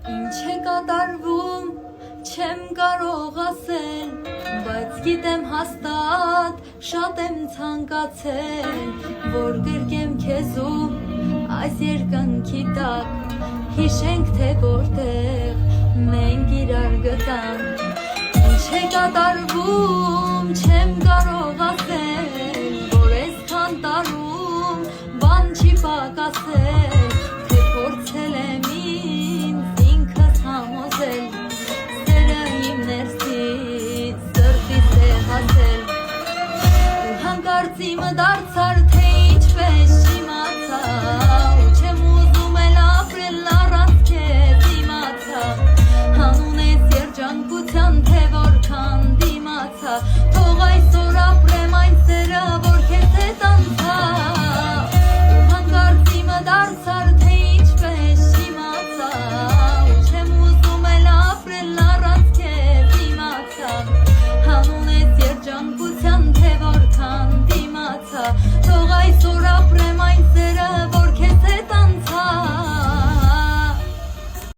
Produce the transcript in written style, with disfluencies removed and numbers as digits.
Ինչ է կատարվում, չեմ կարող ասել, բայց գիտեմ հաստատ, շատ եմ ցանկացել, որ գրկեմ քեզում այս երկնքի տակ, հիշենք թե որտեղ մենք իրար գտանք, ինչ է կատարվում, չեմ կարող ասել, որ այսքան տարում բան չի պակասել, թե փորձել եմ ինձ ինքս համոզել, սերը իմ ներսից սրտից է հասել, ու հանկարծ իմը դարձար